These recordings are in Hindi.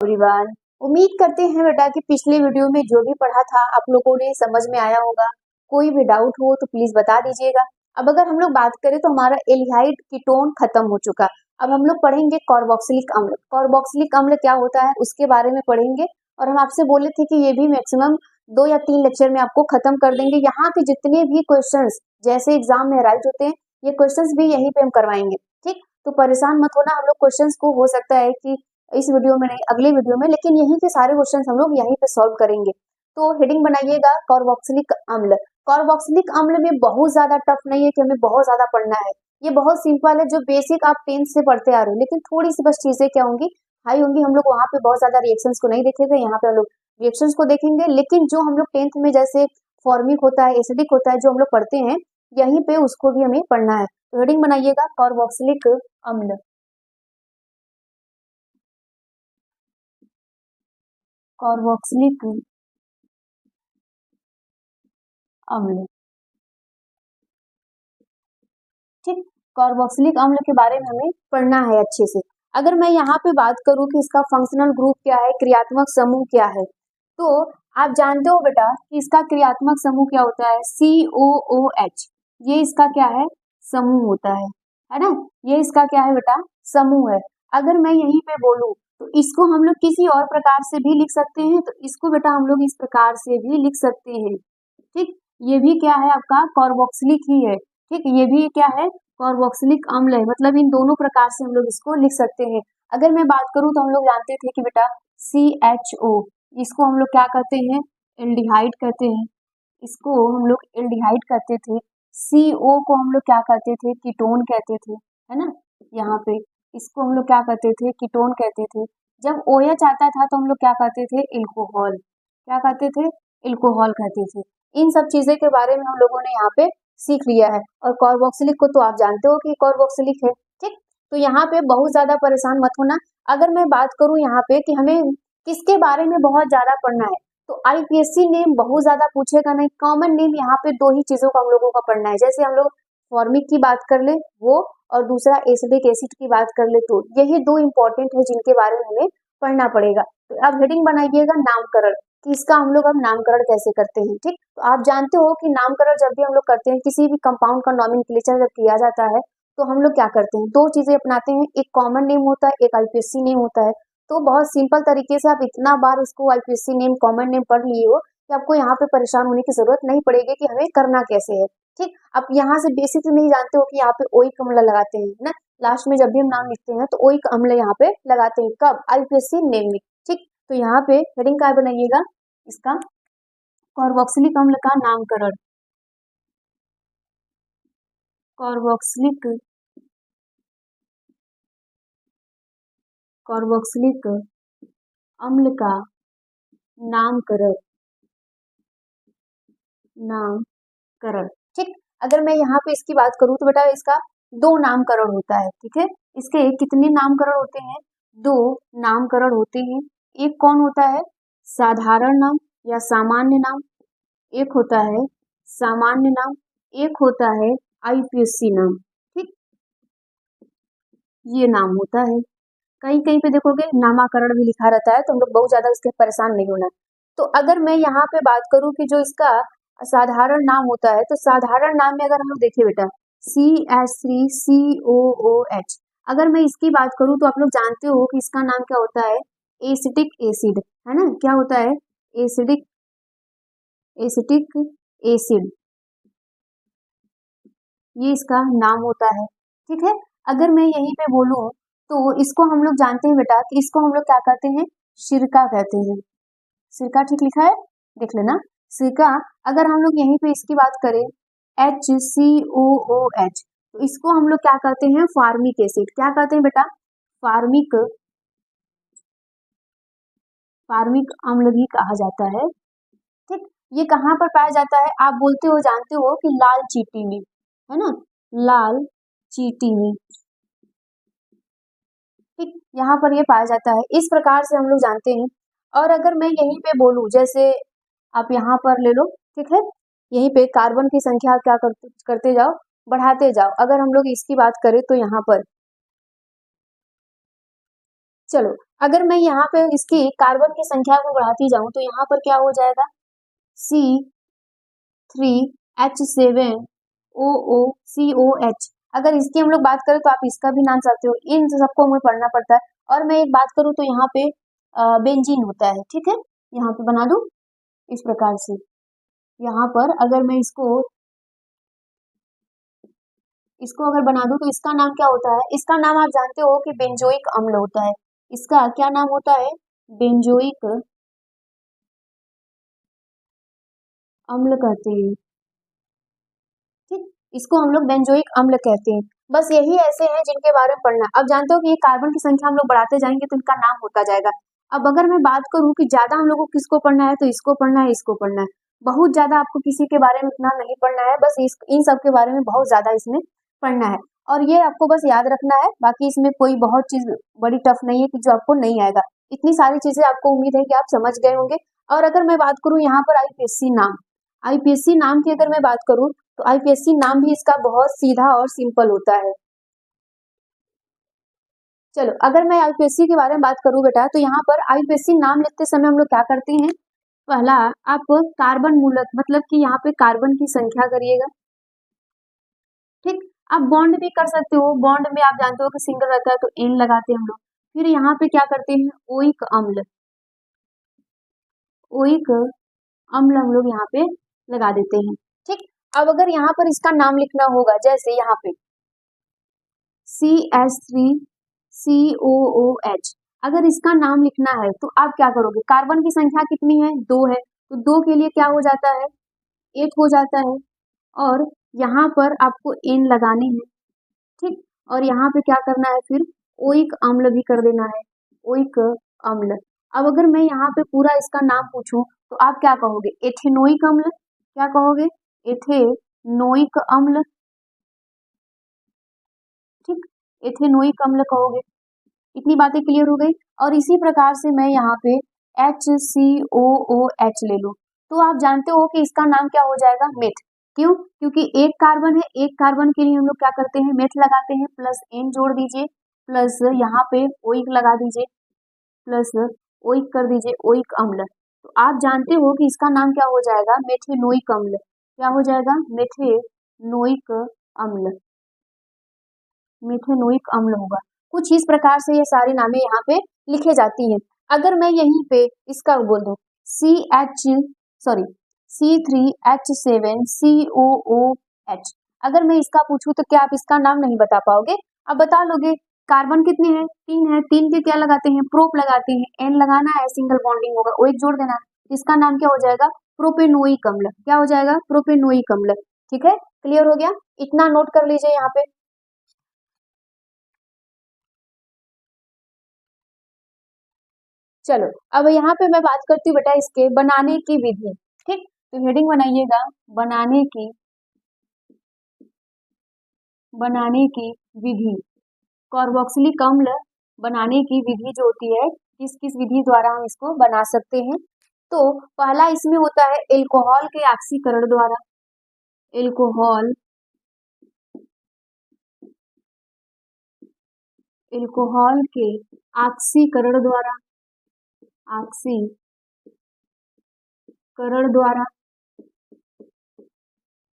एवरीवन, उम्मीद करते हैं बेटा कि पिछले वीडियो में जो भी पढ़ा था आप लोगों ने समझ में आया होगा। कोई भी डाउट हो तो प्लीज बता दीजिएगा। अब अगर हम लोग बात करें तो हमारा एल्डिहाइड कीटोन खत्म हो चुका। अब हम लोग पढ़ेंगे कार्बोक्सिलिक अम्ल। कार्बोक्सिलिक अम्ल क्या होता है उसके बारे में पढ़ेंगे। और हम आपसे बोले थे कि ये भी मैक्सिमम 2 या 3 लेक्चर में आपको खत्म कर देंगे। यहाँ के जितने भी क्वेश्चन जैसे एग्जाम में राइट होते हैं ये क्वेश्चन भी यहीं पे हम करवाएंगे। ठीक, तो परेशान मत होना। हम लोग क्वेश्चन को हो सकता है कि इस वीडियो में नहीं, अगले वीडियो में, लेकिन यहीं के सारे क्वेश्चंस हम लोग यहीं पे सॉल्व करेंगे। तो हेडिंग बनाइएगा कार्बोक्सिलिक अम्ल। कार्बोक्सिलिक अम्ल में बहुत ज्यादा टफ नहीं है कि हमें बहुत ज्यादा पढ़ना है। ये बहुत सिंपल है, जो बेसिक आप 10th से पढ़ते आ रहे हो, लेकिन थोड़ी सी बस चीजें क्या होंगी, हाई होंगी। हम लोग वहाँ पे बहुत ज्यादा रिएक्शंस को नहीं देखेंगे, यहाँ पे हम लोग रिएक्शंस को देखेंगे। लेकिन जो हम लोग 10th में जैसे फॉर्मिक होता है, एसिडिक होता है, जो हम लोग पढ़ते हैं यहीं पे उसको भी हमें पढ़ना है। तो हेडिंग बनाइएगा कार्बोक्सिलिक अम्ल। कार्बोक्सिलिक अम्ल। ठीक, कार्बोक्सिलिक अम्ल के बारे में हमें पढ़ना है अच्छे से। अगर मैं यहाँ पे बात करूँ कि इसका फंक्शनल ग्रुप क्या है, क्रियात्मक समूह क्या है, तो आप जानते हो बेटा कि इसका क्रियात्मक समूह क्या होता है, COOH। ये इसका क्या है, समूह होता है ना। ये इसका क्या है बेटा, समूह है। अगर मैं यहीं पे बोलूँ तो इसको हम लोग किसी और प्रकार से भी लिख सकते हैं, तो इसको बेटा हम लोग इस प्रकार से भी लिख सकते हैं। ठीक, ये भी क्या है आपका कार्बोक्सिलिक ही है। ठीक, ये भी क्या है, कार्बोक्सिलिक अम्ल है। मतलब इन दोनों प्रकार से हम लोग इसको लिख सकते हैं। अगर मैं बात करूं तो हम लोग जानते थे कि बेटा CHO, इसको हम लोग क्या कहते हैं, एल्डिहाइड कहते हैं। इसको हम लोग एल्डिहाइड कहते थे। CO को हम लोग क्या कहते थे, कीटोन कहते थे, है ना। यहाँ पे इसको हम लोग क्या कहते थे, कीटोन कहते थे। जब OH आता था तो हम लोग क्या कहते थे, एल्कोहल। क्या कहते थे, एल्कोहल कहते थे। इन सब चीजें के बारे में हम लोगों ने यहाँ पे सीख लिया है। और कार्बोक्सिलिक को तो आप जानते हो कि कार्बोक्सिलिक है। ठीक, तो यहाँ पे बहुत ज्यादा परेशान मत होना। अगर मैं बात करूँ यहाँ पे कि हमें किसके बारे में बहुत ज्यादा पढ़ना है, तो IPSC नेम बहुत ज्यादा पूछेगा नहीं। कॉमन नेम यहाँ पे 2 ही चीजों का हम लोगों का पढ़ना है। जैसे हम लोग फॉर्मिक की बात कर ले वो, और दूसरा एसिडिक एसिड की बात कर ले, तो यही 2 इंपॉर्टेंट है जिनके बारे में हमें पढ़ना पड़ेगा। तो अब हेडिंग बनाइएगा नामकरण, कि इसका हम लोग अब नामकरण कैसे करते हैं। ठीक, तो आप जानते हो कि नामकरण जब भी हम लोग करते हैं, किसी भी कंपाउंड का नॉमेनक्लेचर जब किया जाता है, तो हम लोग क्या करते हैं, 2 चीजें अपनाते हैं। एक कॉमन नेम होता है, एक IPSC नेम होता है। तो बहुत सिंपल तरीके से आप इतना बार उसको IPSC नेम, कॉमन नेम पढ़ लिए हो कि आपको यहाँ पे परेशान होने की जरूरत नहीं पड़ेगी कि हमें करना कैसे है। ठीक, आप यहाँ से बेसिक नहीं जानते हो कि यहाँ पे ओइक अम्ल लगाते हैं ना, लास्ट में जब भी हम नाम लिखते हैं तो ओइक अम्ल यहाँ पे लगाते हैं, कब, IPSC नेम में। ठीक, तो यहाँ पे हेडिंग क्या बनाइएगा, इसका कार्बोक्सिलिक अम्ल का नामकरण। कार्बोक्सिलिक कार्बोक्सिलिक अम्ल का नामकरण। नामकरण। ठीक, अगर मैं यहाँ पे इसकी बात करूँ तो बेटा इसका 2 नामकरण होता है। ठीक है, इसके कितने नामकरण होते हैं, 2 नामकरण होते हैं। एक कौन होता है, साधारण नाम या सामान्य नाम, एक होता है सामान्य नाम, एक होता है IPSC नाम। ठीक, ये नाम होता है। कहीं कहीं पे देखोगे नामाकरण भी लिखा रहता है, तो हम लोग बहुत ज्यादा उसके परेशान नहीं होना। तो अगर मैं यहाँ पे बात करूँ कि जो इसका साधारण नाम होता है, तो साधारण नाम में अगर हम लोग देखें बेटा CH3COOH, अगर मैं इसकी बात करूँ तो आप लोग जानते हो कि इसका नाम क्या होता है, एसिटिक एसिड, है ना। क्या होता है, एसिटिक एसिड, ये इसका नाम होता है। ठीक है, अगर मैं यहीं पे बोलूं तो इसको हम लोग जानते हैं बेटा कि इसको हम लोग क्या कहते हैं, सिरका कहते हैं। सिरका ठीक लिखा है, देख लेना, सिरका। अगर हम लोग यहीं पे इसकी बात करें HCOOH, तो इसको हम लोग क्या कहते हैं, फार्मिक एसिड। क्या कहते हैं बेटा, फार्मिक फार्मिक अम्ल भी कहा जाता है। ठीक, ये कहाँ पर पाया जाता है, आप बोलते हो जानते हो कि लाल चींटी में, है ना, लाल चींटी में। ठीक, यहाँ पर ये पाया जाता है, इस प्रकार से हम लोग जानते हैं। और अगर मैं यहीं पे बोलूं, जैसे आप यहाँ पर ले लो, ठीक है, यहीं पे कार्बन की संख्या क्या करते जाओ, बढ़ाते जाओ। अगर हम लोग इसकी बात करें तो यहाँ पर, चलो अगर मैं यहाँ पे इसकी कार्बन की संख्या को बढ़ाती जाऊं तो यहाँ पर क्या हो जाएगा, C3H7OOCOH। अगर इसकी हम लोग बात करें तो आप इसका भी नाम चाहते हो, इन सबको हमें पढ़ना पड़ता है। और मैं एक बात करूं तो यहाँ पे बेंजीन होता है, ठीक है, यहाँ पे बना दूं इस प्रकार से। यहाँ पर अगर मैं इसको अगर बना दूं तो इसका नाम क्या होता है, इसका नाम आप जानते हो कि बेंजोइक अम्ल होता है। इसका क्या नाम होता है, बेंजोइक अम्ल कहते हैं, ठीक, इसको हम लोग बेंजोइक अम्ल कहते हैं। बस यही ऐसे हैं जिनके बारे में पढ़ना। अब जानते हो कि ये कार्बन की संख्या हम लोग बढ़ाते जाएंगे तो इनका नाम होता जाएगा। अब अगर मैं बात करूं कि ज्यादा हम लोग को किसको पढ़ना है, तो इसको पढ़ना है, इसको पढ़ना है। बहुत ज्यादा आपको किसी के बारे में इतना नहीं पढ़ना है, बस इन सब के बारे में बहुत ज्यादा इसमें पढ़ना है। और ये आपको बस याद रखना है, बाकी इसमें कोई बहुत चीज बड़ी टफ नहीं है कि जो आपको नहीं आएगा। इतनी सारी चीजें आपको उम्मीद है कि आप समझ गए होंगे। और अगर मैं बात करूं यहाँ पर आईपीएससी नाम की अगर मैं बात करूं तो आईपीएससी नाम भी इसका बहुत सीधा और सिंपल होता है। चलो अगर मैं आईपीएससी के बारे में बात करूं बेटा, तो यहाँ पर आईपीएससी नाम लिखते समय हम लोग क्या करते हैं, पहला आप कार्बन मूलक मतलब कि यहाँ पे कार्बन की संख्या करिएगा, ठीक। आप बॉन्ड भी कर सकते हो, बॉन्ड में आप जानते हो कि सिंगल रहता है तो एन लगाते हैं हम लोग। फिर यहाँ पे क्या करते हैं, ओइक अम्ल हम लोग यहाँ पे लगा देते हैं, ठीक। अब अगर यहाँ पर इसका नाम लिखना होगा, जैसे यहाँ पे CH3COOH, अगर इसका नाम लिखना है तो आप क्या करोगे, कार्बन की संख्या कितनी है, 2 है, तो 2 के लिए क्या हो जाता है, 1 हो जाता है। और यहाँ पर आपको एन लगाने हैं, ठीक। और यहाँ पे क्या करना है, फिर ओइक अम्ल भी कर देना है, ओइक अम्ल। अब अगर मैं यहाँ पे पूरा इसका नाम पूछूं तो आप क्या कहोगे, एथेनोइक अम्ल, क्या कहोगे, एथेनोइक अम्ल, ठीक, एथेनोइक अम्ल कहोगे। इतनी बातें क्लियर हो गई। और इसी प्रकार से मैं यहाँ पे HCOOH ले लूं तो आप जानते हो कि इसका नाम क्या हो जाएगा, मेथ। क्यों, क्योंकि एक कार्बन है, एक कार्बन के लिए हम लोग क्या करते हैं, मेथ लगाते हैं, प्लस एन जोड़ दीजिए, प्लस यहाँ पे ओइक लगा दीजिए, प्लस ओइक कर दीजिए, ओइक अम्ल। तो आप जानते हो कि इसका नाम क्या हो जाएगा, मेथेनोइक अम्ल। क्या हो जाएगा, मेथेनोइक अम्ल, मेथेनोइक अम्ल होगा। कुछ इस प्रकार से ये सारी नामें यहाँ पे लिखे जाती हैं। अगर मैं यहीं पे इसका बोल दूं C3H7COOH, अगर मैं इसका पूछूं तो क्या आप इसका नाम नहीं बता पाओगे, अब बता लोगे। कार्बन कितने हैं, 3 है, 3 के क्या लगाते हैं, प्रोप लगाते हैं, एन लगाना है, सिंगल बॉन्डिंग होगा, ओ एक जोड़ देना है, इसका नाम क्या हो जाएगा, प्रोपेनोइक अम्ल। क्या हो जाएगा, प्रोपेनोइक अम्ल, ठीक है, क्लियर हो गया। इतना नोट कर लीजिए यहाँ पे। चलो अब यहाँ पे मैं बात करती हूँ बेटा इसके बनाने की विधि, ठीक। तो हेडिंग बनाइएगा, बनाने की विधि, कार्बोक्सिलिक अम्ल बनाने की विधि जो होती है, किस किस विधि द्वारा हम इसको बना सकते हैं। तो पहला इसमें होता है एल्कोहल के ऑक्सीकरण द्वारा, एल्कोहल के ऑक्सीकरण द्वारा,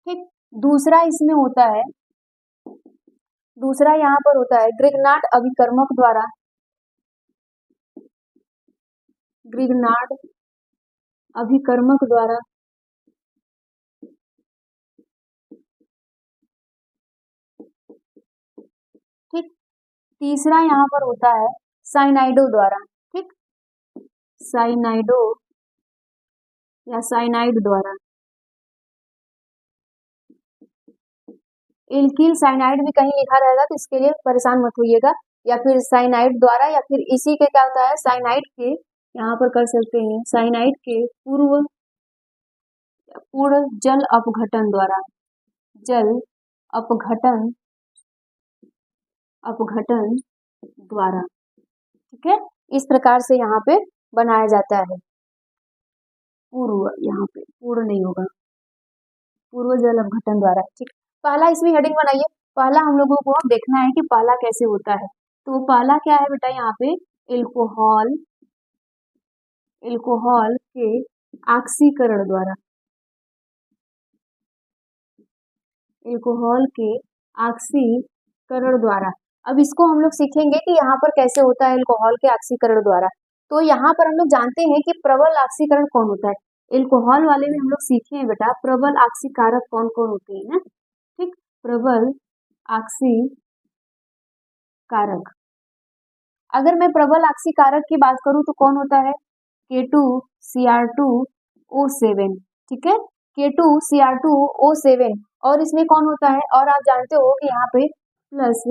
ठीक। दूसरा इसमें होता है, दूसरा यहाँ पर होता है ग्रिग्नार्ड अभिकर्मक द्वारा, ग्रिग्नार्ड अभिकर्मक द्वारा, ठीक। तीसरा यहाँ पर होता है साइनाइडो द्वारा, ठीक, साइनाइडो या साइनाइड द्वारा। एल्किल साइनाइड भी कहीं लिखा रहेगा तो इसके लिए परेशान मत होइएगा, या फिर साइनाइड द्वारा, या फिर इसी के क्या होता है, साइनाइड के यहाँ पर कर सकते हैं, साइनाइड के पूर्ण जल अपघटन द्वारा, जल अपघटन द्वारा, ठीक है। इस प्रकार से यहाँ पे बनाया जाता है, पूर्व, यहाँ पे पूर्ण नहीं होगा, पूर्व जल अपघटन द्वारा, ठीक। पहला इसमें हेडिंग बनाइए, पहला हम लोगों को देखना है कि पहला कैसे होता है। तो पहला क्या है बेटा, यहाँ पे एल्कोहल एल्कोहल के ऑक्सीकरण द्वारा, एल्कोहल के ऑक्सीकरण द्वारा। अब इसको हम लोग सीखेंगे कि यहाँ पर कैसे होता है एल्कोहल के ऑक्सीकरण द्वारा। तो यहाँ पर हम लोग जानते हैं कि प्रबल ऑक्सीकरण कौन होता है। एल्कोहल वाले में हम लोग सीखे हैं बेटा प्रबल ऑक्सीकारक कौन कौन होते हैं ना, ठीक। प्रबल ऑक्सीकारक, अगर मैं प्रबल ऑक्सीकारक की बात करूं तो कौन होता है, K2Cr2O7, ठीक है, K2Cr2O7। और इसमें कौन होता है, और आप जानते हो कि यहाँ पे प्लस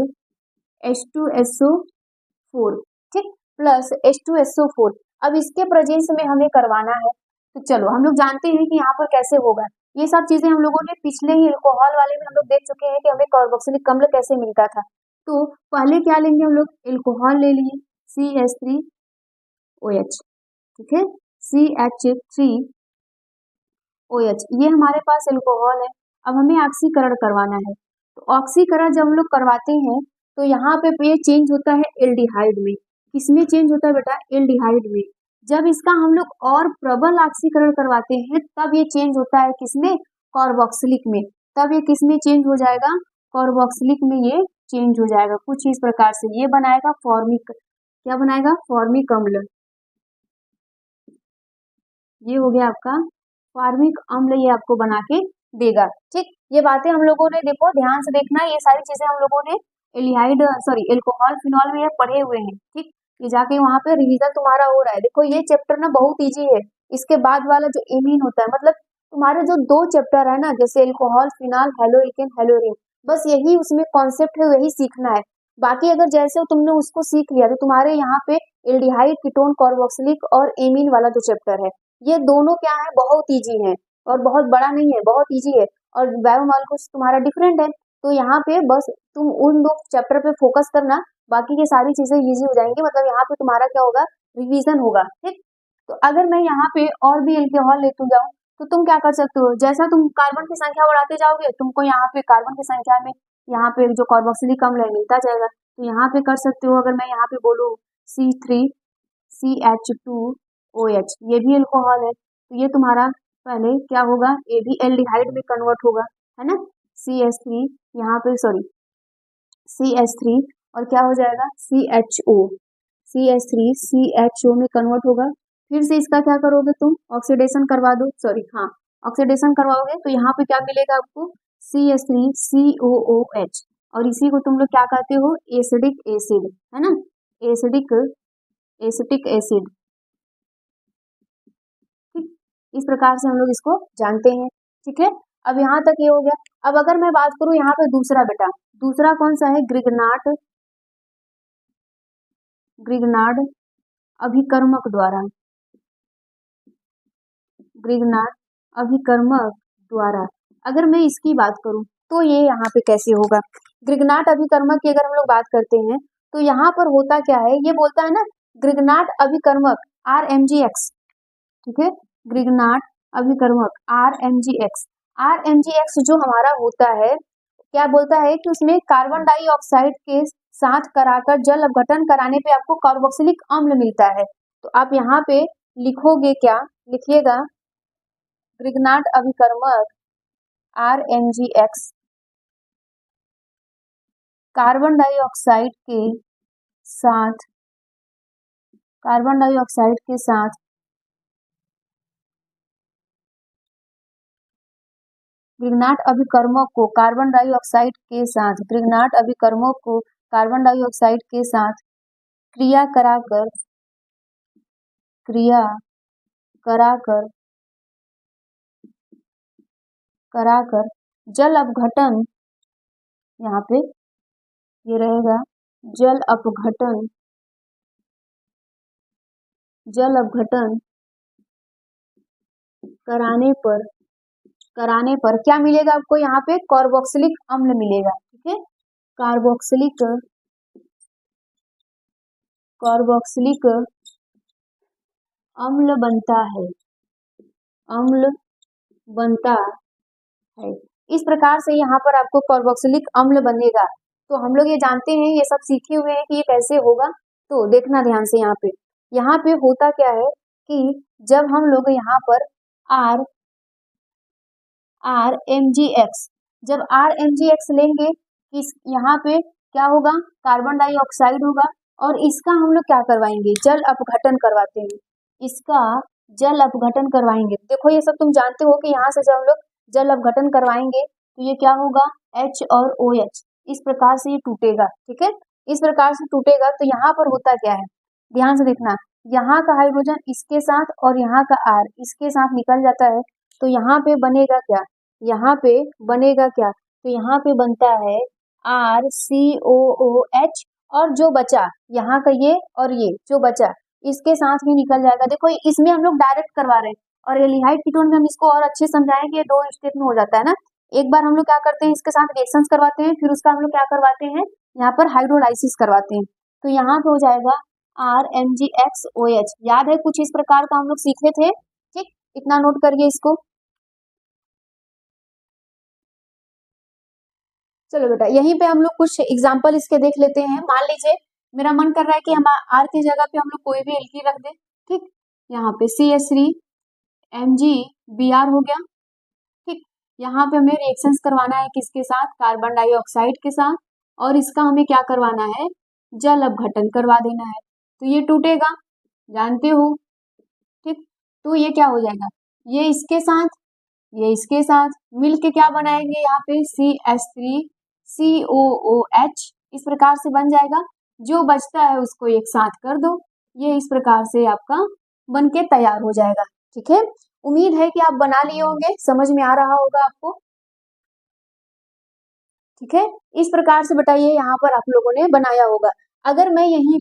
H2SO4, ठीक, प्लस H2SO4। अब इसके प्रेजेंस में हमें करवाना है, तो चलो हम लोग जानते हैं कि यहाँ पर कैसे होगा। ये सब चीजें हम लोगों ने पिछले ही एल्कोहल वाले में हम लोग देख चुके हैं कि हमें कार्बोक्सिलिक अम्ल कैसे मिलता था। तो पहले क्या लेंगे हम लोग, एल्कोहल ले लिए CH3OH, ठीक है, CH3OH, ये हमारे पास एल्कोहल है। अब हमें ऑक्सीकरण करवाना है, तो ऑक्सीकरण जब हम लोग करवाते हैं तो यहाँ पे ये चेंज होता है एल्डिहाइड में। किसमें चेंज होता है बेटा, एल्डिहाइड में। जब इसका हम लोग और प्रबल ऑक्सीकरण करवाते हैं तब ये चेंज होता है किसमें, कार्बोक्सिलिक में। तब ये किसमें चेंज हो जाएगा, कार्बोक्सिलिक में ये चेंज हो जाएगा कुछ इस प्रकार से। ये बनाएगा फॉर्मिक, क्या बनाएगा, फॉर्मिक अम्ल। ये हो गया आपका फॉर्मिक अम्ल, ये आपको बना के देगा, ठीक। ये बातें हम लोगों ने देखो ध्यान से देखना, ये सारी चीजें हम लोगों ने एल्कोहल फिनॉल में पढ़े हुए हैं, ठीक। ये जाके वहां पे रिवीजन तुम्हारा हो रहा है। देखो ये चैप्टर ना बहुत इजी है, इसके बाद वाला जो एमीन होता है, मतलब तुम्हारे जो 2 चैप्टर है ना, जैसे एल्कोहल फिनॉल हेलोइकेन हेलोरिन, बस यही उसमें कॉन्सेप्ट है, वही सीखना है। बाकी अगर जैसे तुमने उसको सीख लिया तो तुम्हारे यहाँ पे एल्डिहाइड कीटोन कार्बोक्सिलिक और एमीन वाला जो चैप्टर है, ये दोनों क्या है, बहुत इजी है और बहुत बड़ा नहीं है, बहुत इजी है। और बायोमॉलिक्यूल्स तुम्हारा डिफरेंट है, तो यहाँ पे बस तुम उन 2 चैप्टर पे फोकस करना, बाकी की सारी चीजें इजी हो जाएंगी। मतलब यहाँ पे तुम्हारा क्या होगा, रिवीजन होगा, ठीक। तो अगर मैं यहाँ पे और भी एल्कोहल लेते जाऊँ तो तुम क्या कर सकते हो, जैसा तुम कार्बन की संख्या बढ़ाते जाओगे तुमको यहाँ पे कार्बन की संख्या में यहाँ पे जो कार्बोक्सिलिक अम्ल है मिलता जाएगा। तो यहाँ पे कर सकते हो, अगर मैं यहाँ पे बोलूँ C3CH2OH, ये भी एल्कोहल है, तो ये तुम्हारा पहले क्या होगा, ये भी एल्डिहाइड में कन्वर्ट होगा, है ना, CH3 यहाँ पे CH3 और क्या हो जाएगा CH3 में कन्वर्ट होगा। फिर से इसका क्या करोगे तुम, ऑक्सीडेशन करवा दो, ऑक्सीडेशन करवाओगे तो यहाँ पे क्या मिलेगा आपको, CH3COOH, और इसी को तुम लोग क्या कहते हो, एसिडिक एसिड, है ना, एसिडिक एसिड, ठीक। इस प्रकार से हम लोग इसको जानते हैं, ठीक है। अब यहाँ तक ये हो गया। अब अगर मैं बात करूं यहाँ पे दूसरा बेटा, दूसरा कौन सा है, ग्रिग्नार्ड अभिकर्मक द्वारा, ग्रिग्नार्ड अभिकर्मक द्वारा। अगर मैं इसकी बात करूं तो ये यहाँ पे कैसे होगा, ग्रिग्नार्ड अभिकर्मक की अगर हम लोग बात करते हैं तो यहाँ पर होता क्या है, ये बोलता है ना ग्रिग्नार्ड अभिकर्मक RMGX, ठीक है, ग्रिग्नार्ड अभिकर्मक RMGX जो हमारा होता है, क्या बोलता है कि उसमें कार्बन डाइऑक्साइड के साथ कराकर जल अपघटन कराने पे आपको कार्बोक्सिलिक अम्ल मिलता है। तो आप यहाँ पे लिखोगे क्या, लिखिएगा ग्रिग्नार्ड अभिकर्मक RMGX कार्बन डाइऑक्साइड के साथ ग्रिग्नार्ड अभिकर्मक को कार्बन डाइऑक्साइड के साथ, ग्रिग्नार्ड अभिकर्मक को कार्बन डाइऑक्साइड के साथ क्रिया कराकर जल अपघटन, यहाँ पे ये रहेगा जल अपघटन कराने पर क्या मिलेगा आपको, यहाँ पे कार्बोक्सिलिक अम्ल मिलेगा, ठीक है, कार्बोक्सिलिक अम्ल बनता है। इस प्रकार से यहाँ पर आपको कार्बोक्सिलिक अम्ल बनेगा। तो हम लोग ये जानते हैं, ये सब सीखे हुए हैं कि ये कैसे होगा। तो देखना ध्यान से यहाँ पे होता क्या है कि जब हम लोग यहाँ पर RMgX, जब RMgX लेंगे, इस यहाँ पे क्या होगा, कार्बन डाइऑक्साइड होगा, और इसका हम लोग क्या करवाएंगे, जल अपघटन करवाते हैं, इसका जल अपघटन करवाएंगे। देखो ये सब तुम जानते हो कि यहाँ से जब हम लोग जल अपघटन करवाएंगे तो ये क्या होगा, H और OH, इस प्रकार से ये टूटेगा। ठीक है, इस प्रकार से टूटेगा। तो यहाँ पर होता क्या है, ध्यान से देखना, यहाँ का हाइड्रोजन इसके साथ और यहाँ का R इसके साथ निकल जाता है, तो यहाँ पे बनेगा क्या, यहाँ पे बनेगा क्या, तो यहाँ पे बनता है RCOOH, और जो बचा यहाँ का ये और ये जो बचा इसके साथ भी निकल जाएगा। देखो इसमें हम लोग डायरेक्ट करवा रहे हैं, और एल्डिहाइड कीटोन में हम इसको और अच्छे समझाएं कि ये 2 स्टेप में हो जाता है ना। एक बार हम लोग क्या करते हैं, इसके साथ रिएक्शंस करवाते हैं, फिर उसका हम लोग क्या करवाते हैं, यहाँ पर हाइड्रोलाइसिस करवाते हैं। तो यहाँ पे हो जाएगा RMgXOH। याद है कुछ इस प्रकार का हम लोग सीखे थे। ठीक, इतना नोट करिए इसको। चलो बेटा, यहीं पे हम लोग कुछ एग्जाम्पल इसके देख लेते हैं। मान लीजिए मेरा मन कर रहा है कि हम R की जगह पे हम लोग कोई भी एल्कीन रख दें। ठीक, यहाँ पे CH3MgBr हो गया। ठीक, यहाँ पे हमें रिएक्शंस करवाना है किसके साथ, कार्बन डाइऑक्साइड के साथ, और इसका हमें क्या करवाना है, जल अपघटन करवा देना है। तो ये टूटेगा, जानते हो। ठीक, तो ये क्या हो जाएगा, ये इसके साथ, ये इसके साथ मिल के क्या बनाएंगे, यहाँ पे CH3COOH, इस प्रकार से बन जाएगा। जो बचता है उसको एक साथ कर दो, ये इस प्रकार से आपका बन के तैयार हो जाएगा। ठीक है, उम्मीद है कि आप बना लिए होंगे, समझ में आ रहा होगा आपको। ठीक है, इस प्रकार से बताइए यहाँ पर आप लोगों ने बनाया होगा। अगर मैं यहीं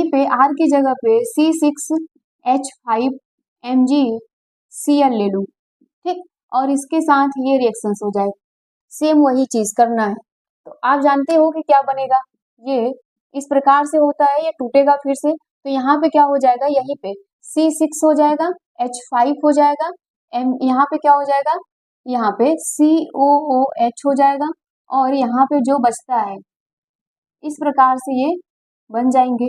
पे R की जगह पे C6H5MgCl ले लूं, ठीक, और इसके साथ ये रिएक्शंस हो जाए, सेम वही चीज करना है, तो आप जानते हो कि क्या बनेगा, ये इस प्रकार से होता है, ये टूटेगा फिर से। तो यहाँ पे क्या हो जाएगा, यहीं पे C6 हो जाएगा, H5 हो जाएगा, यहाँ पे क्या हो जाएगा, यहाँ पे COOH हो जाएगा, और यहाँ पे जो बचता है इस प्रकार से ये बन जाएंगे।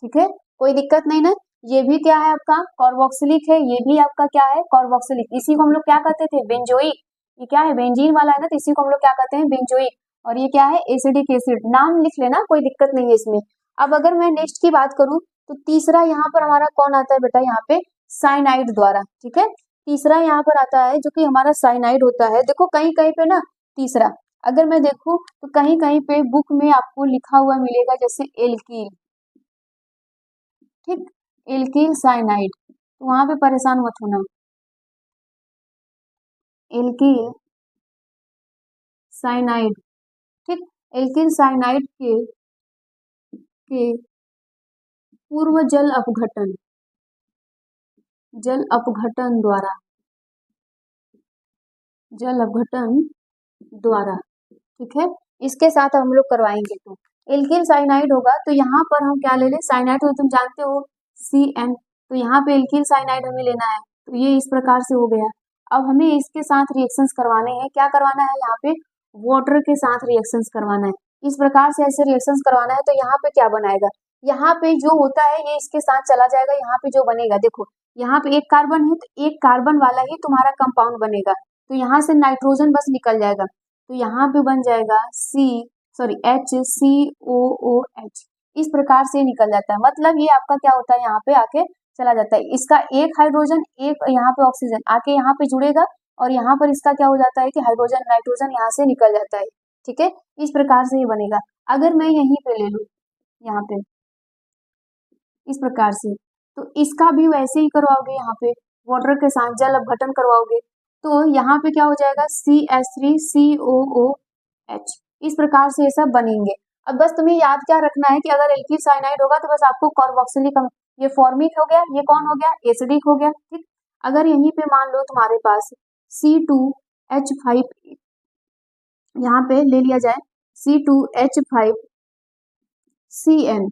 ठीक है, कोई दिक्कत नहीं ना। ये भी क्या है आपका कार्बोक्सिलिक है, ये भी आपका क्या है कार्बोक्सिलिक। इसी को हम लोग क्या कहते थे, बेंजोइक। ये क्या है, बेंजीन वाला है ना, तो इसी को हम लोग क्या कहते हैं, बेंजोइक। और ये क्या है, एसिडिक एसिड। नाम लिख लेना, कोई दिक्कत नहीं है इसमें। अब अगर मैं नेक्स्ट की बात करूं तो तीसरा यहाँ पर हमारा कौन आता है बेटा, यहाँ पे साइनाइड द्वारा। ठीक है, तीसरा यहाँ पर आता है जो कि हमारा साइनाइड होता है। देखो कहीं कहीं पे ना तीसरा, अगर मैं देखूं तो कहीं कहीं पे बुक में आपको लिखा हुआ मिलेगा जैसे एल्कील। ठीक, एल्कील साइनाइड, तो वहां पे परेशान मत होना। एल्कील साइनाइड, ठीक, एल्कील साइनाइड के पूर्व जल अपघटन द्वारा, ठीक है, इसके साथ हम लोग करवाएंगे। तो एल्कील साइनाइड होगा, तो यहाँ पर हम क्या ले लें, साइनाइड तो तुम जानते हो CN, तो यहाँ पे एल्कील साइनाइड हमें लेना है। तो ये इस प्रकार से हो गया। अब हमें इसके साथ रिएक्शंस करवाने हैं, क्या करवाना है, यहाँ पे वाटर के साथ रिएक्शंस करवाना है। इस प्रकार से ऐसे रिएक्शंस करवाना है। तो यहाँ पे क्या बनाएगा, यहाँ पे जो होता है ये इसके साथ चला जाएगा। यहाँ पे जो बनेगा, देखो यहाँ पे एक कार्बन है, तो एक कार्बन वाला ही तुम्हारा कंपाउंड बनेगा, तो यहाँ से नाइट्रोजन बस निकल जाएगा, तो यहाँ पे बन जाएगा HCOOH। इस प्रकार से निकल जाता है, मतलब ये आपका क्या होता है, यहाँ पे आके चला जाता है। इसका एक हाइड्रोजन, एक यहाँ पे ऑक्सीजन आके यहाँ पे जुड़ेगा, और यहाँ पर इसका क्या हो जाता है कि हाइड्रोजन नाइट्रोजन यहाँ से निकल जाता है। ठीक है, इस प्रकार से ये बनेगा। अगर मैं यहीं पे ले लूं, यहाँ पे इस प्रकार से, तो इसका भी वैसे ही करवाओगे, यहाँ पे वाटर के साथ जल अपघटन करवाओगे, तो यहाँ पे क्या हो जाएगा CH3COOH। इस प्रकार से ये सब बनेंगे। अब बस तुम्हें याद क्या रखना है कि अगर एल्कील साइनाइड होगा तो बस आपको कार्बोक्सिलिक, ये फॉर्मिक हो गया, ये कौन हो गया, एसिडिक हो गया। ठीक, अगर यहीं पे मान लो तुम्हारे पास C2H5 यहाँ पे ले लिया जाए, C2H5CN,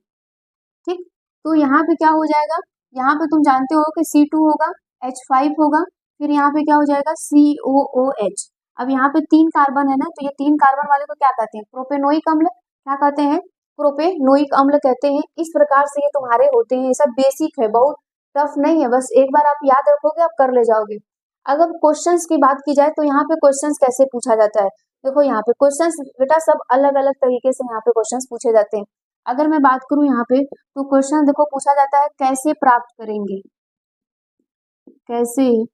ठीक, तो यहाँ पे क्या हो जाएगा, यहाँ पे तुम जानते हो कि C2 होगा, H5 होगा, फिर यहाँ पे क्या हो जाएगा COOH। अब यहाँ पे 3 कार्बन है ना, तो ये 3 कार्बन वाले को क्या कहते हैं, प्रोपेनोइक अम्ल। क्या कहते हैं, प्रोपेनोइक अम्ल कहते हैं। इस प्रकार से ये तुम्हारे होते हैं। ये सब बेसिक है, बहुत टफ नहीं है, बस एक बार आप याद रखोगे आप कर ले जाओगे। अगर क्वेश्चंस की बात की जाए तो यहाँ पे क्वेश्चंस कैसे पूछा जाता है, देखो यहाँ पे क्वेश्चंस बेटा सब अलग अलग तरीके से यहाँ पे क्वेश्चंस पूछे जाते हैं। अगर मैं बात करूं यहाँ पे तो क्वेश्चन देखो पूछा जाता है कैसे प्राप्त करेंगे, कैसे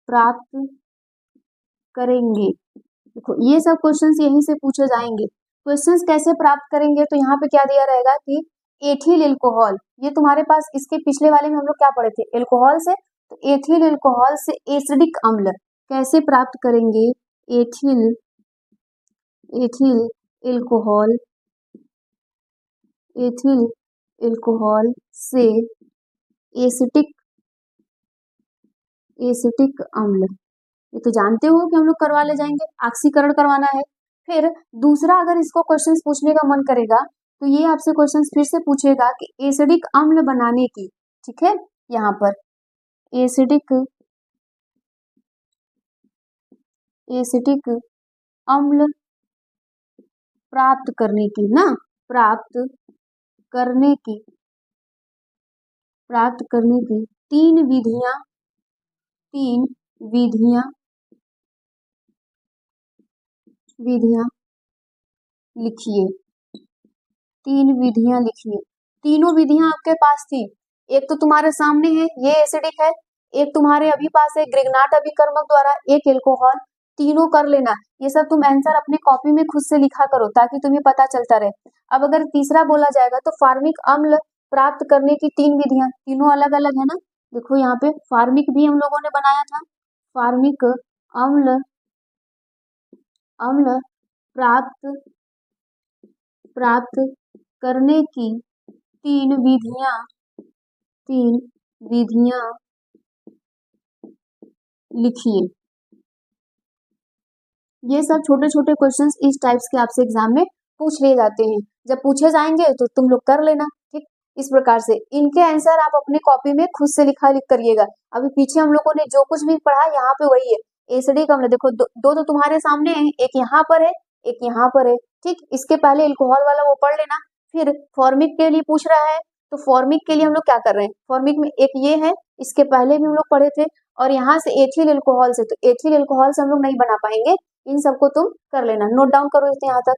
प्राप्त करेंगे। देखो ये सब क्वेश्चंस यहीं से पूछे जाएंगे। क्वेश्चंस कैसे प्राप्त करेंगे तो यहाँ पे क्या दिया रहेगा कि एथिल एल्कोहल, ये तुम्हारे पास इसके पिछले वाले में हम लोग क्या पढ़े थे एल्कोहल से, तो एथिल एल्कोहल से एसिडिक अम्ल कैसे प्राप्त करेंगे, ethyl ethyl alcohol, ethyl alcohol से एसिटिक एसिटिक अम्ल, ये तो जानते हो कि हम लोग करवा ले जाएंगे, ऑक्सीकरण करवाना है। फिर दूसरा अगर इसको क्वेश्चंस पूछने का मन करेगा तो ये आपसे क्वेश्चंस फिर से पूछेगा कि एसिडिक अम्ल बनाने की, ठीक है, यहाँ पर एसिडिक अम्ल प्राप्त करने की ना, प्राप्त करने की तीन विधियां लिखिए, तीनों विधियां आपके पास थी। एक तो तुम्हारे सामने है ये एसिडिक है, एक तुम्हारे अभी पास है ग्रिग्नाट अभिकर्मक द्वारा, एक एल्कोहल, तीनों कर लेना। ये सब तुम आंसर अपने कॉपी में खुद से लिखा करो ताकि तुम्हें पता चलता रहे। अब अगर तीसरा बोला जाएगा तो फार्मिक अम्ल प्राप्त करने की तीन विधियां, तीनों अलग अलग है ना, देखो यहाँ पे फार्मिक भी हम लोगों ने बनाया था, फार्मिक अम्ल प्राप्त करने की तीन विधियां लिखिए। ये सब छोटे छोटे क्वेश्चंस इस टाइप्स के आपसे एग्जाम में पूछ लिए जाते हैं। जब पूछे जाएंगे तो तुम लोग कर लेना, ठीक, इस प्रकार से इनके आंसर आप अपनी कॉपी में खुद से लिख करिएगा। अभी पीछे हम लोगों ने जो कुछ भी पढ़ा यहाँ पे वही है, एसिडिक अम्ल देखो दो तो तुम्हारे सामने है, एक यहाँ पर है एक यहाँ पर है, ठीक, इसके पहले एल्कोहल वाला वो पढ़ लेना। फिर फॉर्मिक के लिए पूछ रहा है तो फॉर्मिक के लिए हम लोग क्या कर रहे हैं, फॉर्मिक में एक ये है, इसके पहले भी हम लोग पढ़े थे, और यहाँ से एथिल एल्कोहल से, तो एथिल एल्कोहल से हम लोग नहीं बना पाएंगे, इन सबको तुम कर लेना, नोट डाउन करो इसे यहाँ तक।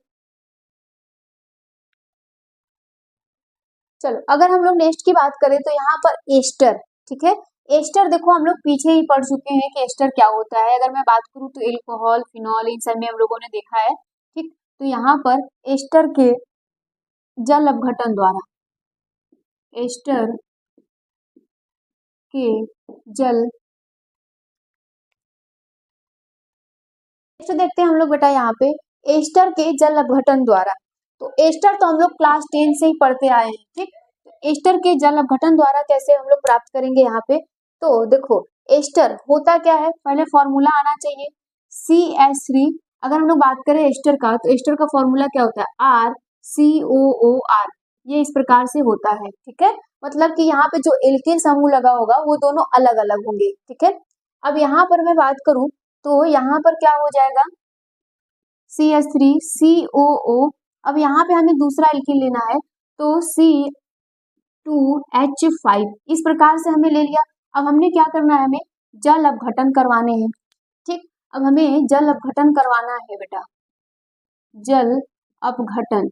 चलो अगर हम लोग नेक्स्ट की बात करें तो यहाँ पर एस्टर, ठीक है, एस्टर देखो हम लोग पीछे ही पढ़ चुके हैं कि एस्टर क्या होता है। अगर मैं बात करूँ तो एल्कोहल फिनॉल इन सब में हम लोगों ने देखा है, ठीक, तो यहाँ पर एस्टर के जल अपघटन द्वारा, एस्टर के जल, नेक्स्ट देखते हैं हम लोग बेटा यहाँ पे एस्टर के जल अपघटन द्वारा, तो एस्टर तो हम लोग क्लास 10 से ही पढ़ते आए हैं, ठीक, एस्टर के जल अपघटन द्वारा कैसे हम लोग प्राप्त करेंगे यहाँ पे, तो देखो एस्टर होता क्या है, पहले फॉर्मूला आना चाहिए CH3। अगर हम लोग बात करें एस्टर का तो एस्टर का फॉर्मूला क्या होता है RCOOR, ये इस प्रकार से होता है, ठीक है, मतलब कि यहाँ पे जो एल्किल समूह लगा होगा वो दोनों अलग अलग होंगे, ठीक है। अब यहाँ पर मैं बात करूं तो यहाँ पर क्या हो जाएगा CH3COO, अब यहाँ पे हमें दूसरा एल्किल लेना है तो C2H5, इस प्रकार से हमें ले लिया। अब हमने क्या करना है, हमें जल अपघटन करवाने हैं, ठीक, अब हमें जल अपघटन करवाना है बेटा, जल अपघटन,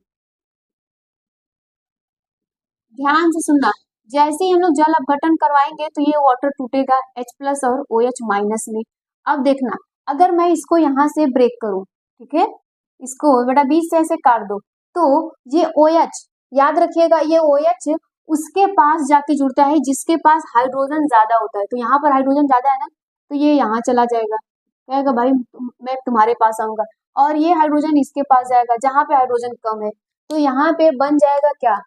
ध्यान से सुनना, जैसे ही हम लोग जल अपघटन करवाएंगे तो ये वाटर टूटेगा H+ और OH- में। अब देखना अगर मैं इसको यहाँ से ब्रेक करूं, ठीक है, इसको बेटा बीच से ऐसे काट दो तो ये OH, याद रखिएगा ये OH उसके पास जाके जुड़ता है जिसके पास हाइड्रोजन ज्यादा होता है, तो यहाँ पर हाइड्रोजन ज्यादा है ना, तो ये यहाँ चला जाएगा, कहेगा भाई मैं तुम्हारे पास आऊंगा, और ये हाइड्रोजन इसके पास जाएगा जहां पे हाइड्रोजन कम है, तो यहाँ पे बन जाएगा क्या,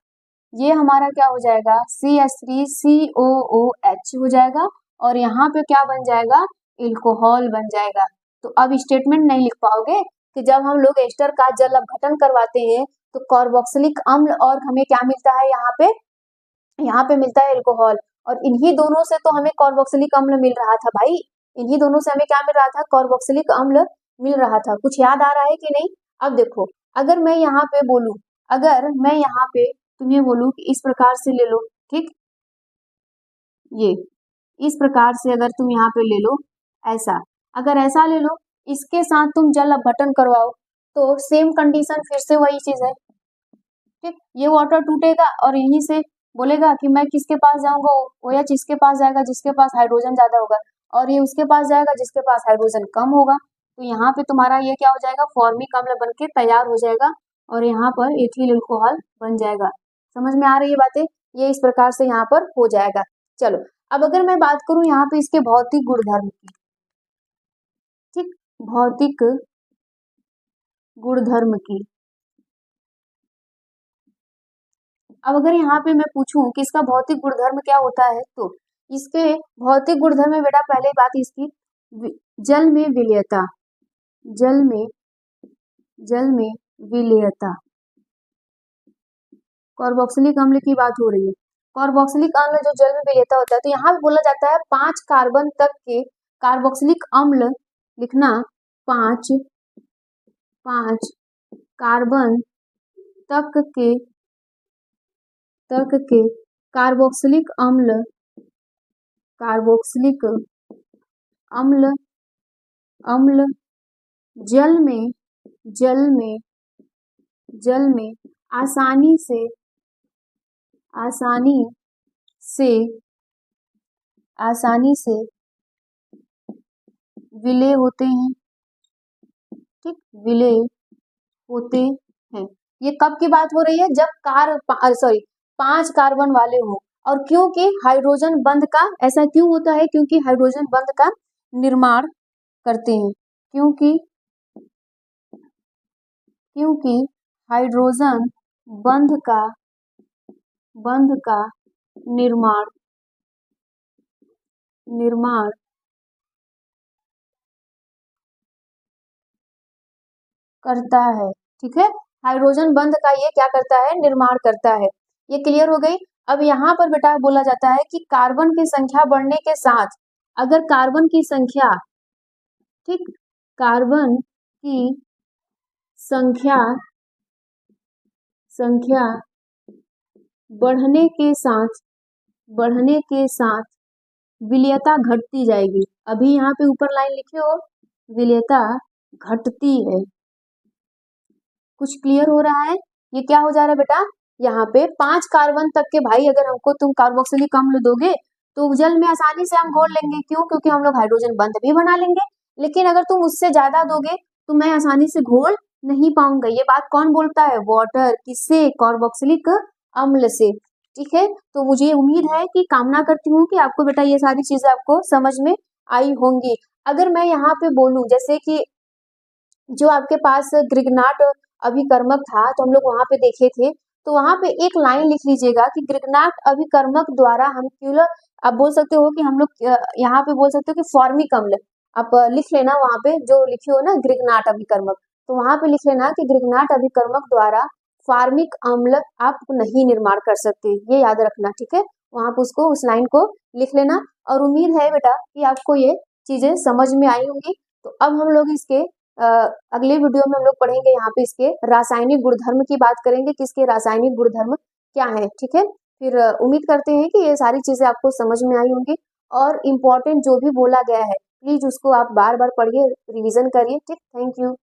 ये हमारा क्या हो जाएगा CH3COOH हो जाएगा, और यहाँ पे क्या बन जाएगा एल्कोहल बन जाएगा। तो अब स्टेटमेंट नहीं लिख पाओगे कि जब हम लोग एस्टर का जल अपघटन करवाते हैं तो कार्बोक्सिलिक अम्ल और हमें क्या मिलता है, यहाँ पे मिलता है एल्कोहल, और इन्हीं दोनों से तो हमें कार्बोक्सिलिक अम्ल मिल रहा था भाई, इन्हीं दोनों से हमें क्या मिल रहा था, कार्बोक्सिलिक अम्ल मिल रहा था, कुछ याद आ रहा है कि नहीं। अब देखो अगर मैं यहाँ पे बोलूं, अगर मैं यहाँ पे तुम्हें बोलूँ कि इस प्रकार से ले लो, ठीक, ये इस प्रकार से अगर तुम यहाँ पे ले लो, ऐसा अगर ऐसा ले लो, इसके साथ तुम जल अपघटन करवाओ तो सेम कंडीशन फिर से वही चीज है, ठीक। ये वाटर टूटेगा और यहीं से बोलेगा कि मैं किसके पास जाऊंगा, वो या जिसके पास जाएगा जिसके पास हाइड्रोजन ज्यादा होगा, और ये उसके पास जाएगा जिसके पास हाइड्रोजन कम होगा। तो यहाँ पे तुम्हारा ये क्या हो जाएगा, फॉर्मिक अम्ल बन के तैयार हो जाएगा और यहाँ पर एथिल अल्कोहल बन जाएगा। समझ में आ रही है बातें, ये इस प्रकार से यहाँ पर हो जाएगा। चलो अब अगर मैं बात करूं यहाँ पे इसके भौतिक गुणधर्म की, ठीक, भौतिक गुणधर्म की। अब अगर यहाँ पे मैं पूछूं कि इसका भौतिक गुणधर्म क्या होता है, तो इसके भौतिक गुणधर्म में बेटा पहले बात इसकी जल में विलयता, जल में विलयता, कार्बोक्सिलिक अम्ल की बात हो रही है। कार्बोक्सिलिक अम्ल जो जल में विलयता होता है, तो यहाँ पे बोला जाता है 5 कार्बन तक के कार्बोक्सिलिक अम्ल लिखना, 5 कार्बन तक के कार्बोक्सिलिक अम्ल जल में आसानी से विलय होते हैं, ठीक, विलय होते हैं। ये कब की बात हो रही है, जब 5 कार्बन वाले हो, और क्योंकि हाइड्रोजन बंध का, ऐसा क्यों होता है, क्योंकि हाइड्रोजन बंध का निर्माण करते हैं, क्योंकि हाइड्रोजन बंध का निर्माण करता है, ठीक है। हाइड्रोजन बंध का ये क्या करता है, निर्माण करता है। ये क्लियर हो गई। अब यहाँ पर बेटा बोला जाता है कि कार्बन की संख्या बढ़ने के साथ, अगर कार्बन की संख्या, ठीक, कार्बन की संख्या बढ़ने के साथ विलयता घटती जाएगी। अभी यहाँ पे ऊपर लाइन लिखे हो, विलयता घटती है। कुछ क्लियर हो रहा है, ये क्या हो जा रहा है बेटा, यहाँ पे 5 कार्बन तक के, भाई अगर हमको तुम कार्बोक्सिलिक अम्ल दोगे तो जल में आसानी से हम घोल लेंगे, क्यों, क्योंकि हम लोग हाइड्रोजन बंध भी बना लेंगे। लेकिन अगर तुम उससे ज्यादा दोगे तो मैं आसानी से घोल नहीं पाऊंगा। ये बात कौन बोलता है, वाटर, किससे, कार्बोक्सिलिक अम्ल से, ठीक है। तो मुझे उम्मीद है कि, कामना करती हूँ कि आपको बेटा ये सारी चीजें आपको समझ में आई होंगी। अगर मैं यहाँ पे बोलूं जैसे कि जो आपके पास ग्रिग्नाट अभिकर्मक था, तो हम लोग वहां पे देखे थे, तो वहां पे एक लाइन लिख लीजिएगा कि ग्रिग्नाट अभिकर्मक द्वारा हम क्यों, आप बोल सकते हो कि हम लोग यहाँ पे बोल सकते हो कि फॉर्मिक अम्ल, आप लिख लेना वहां पे जो लिखे हो ना ग्रिग्नाट अभिकर्मक, तो वहां पे लिख लेना कि ग्रिग्नाट अभिकर्मक द्वारा फार्मिक अम्ल आप नहीं निर्माण कर सकते, ये याद रखना, ठीक है। वहां पे उसको, उस लाइन को लिख लेना। और उम्मीद है बेटा कि आपको ये चीजें समझ में आई होंगी। तो अब हम लोग इसके अगले वीडियो में हम लोग पढ़ेंगे, यहाँ पे इसके रासायनिक गुणधर्म की बात करेंगे, किसके रासायनिक गुणधर्म क्या है, ठीक है। फिर उम्मीद करते हैं कि ये सारी चीजें आपको समझ में आई होंगी, और इम्पोर्टेंट जो भी बोला गया है प्लीज उसको आप बार बार पढ़िए, रिवीजन करिए, ठीक। Thank you.